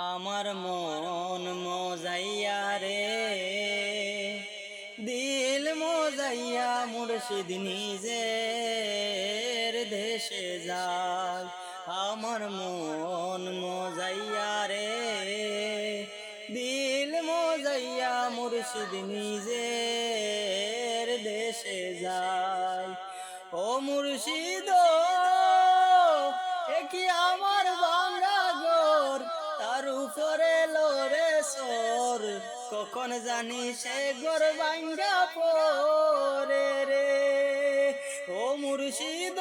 আমার মন মজাইয়া রে, দিল মজাইয়া মুর্শিদ নিজের দেশে যায়। আমার মন মজাইয়া রে, দিল মজাইয়া মুর্শিদ নিজের দেশে যায়। ও মুর্শিদ কি আমার ভাঙা ঘর, তার উপরে লোরে সর, কখন জানি সে ঘর ভাঙ্গা পরে রে। ও মুর্শিদ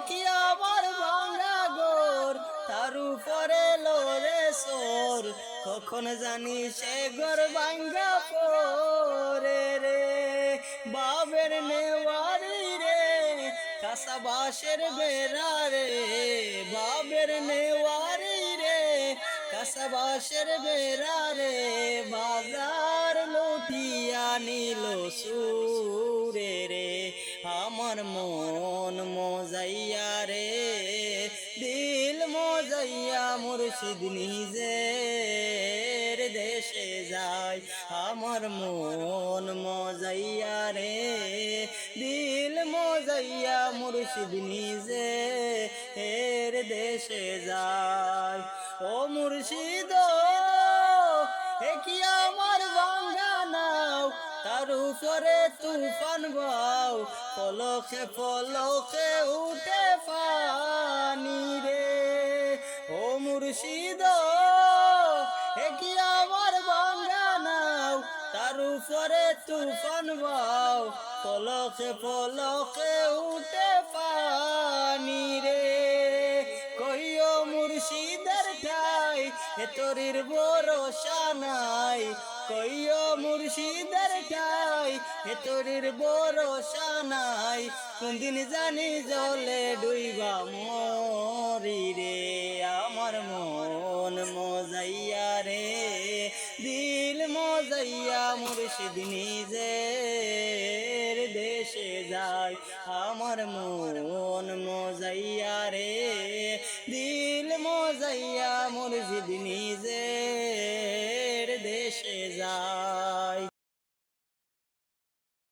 কি আমার ভাঙা ঘর, তার উপরে লোরে সর, কখন জানি সে ঘর ভাঙ্গা পরে রে। বাবের নেওয়ারি রে, কাঁচা বাঁশের বেড়া রে, বাবের নেওয়ারি রে, কাঁচা বাঁশের বেড়া রে, বাজার লুটিয়া নিল সুরে রে। আমার মন মজাইয়া রে, দিল মজাইয়া মুর্শিদ নিজের দেশে যায়। আমার মন মজাইয়া রে, দিল মজাইয়া মুর্শিদ নিজের দেশে যায়। ও মুর্শিদ কি আমার ভাঙ্গা নাও, তার উপরে তুফান বাও, পলকে পলকে উঠে পানি রে। ও মুর্শিদ কি আমার ভাঙ্গা নাও, তার উপরে তুফান বাও, পলকে পলকে উঠে পানি রে। কইও মুর্শিদের ঠাই এ তরির ভরসা নাই, কইও মুর্শিদের ঠাই এ তরির ভরসা নাই, কোনদিন জানি জলে ডুইবা মরি রে। আমার মন মজাইয়া রে, দিল মজাইয়া মুর্শিদ নিজের দেশে যায়। আমার মন মজাইয়া রে, দিল মজাইয়া মুর্শিদ নিজের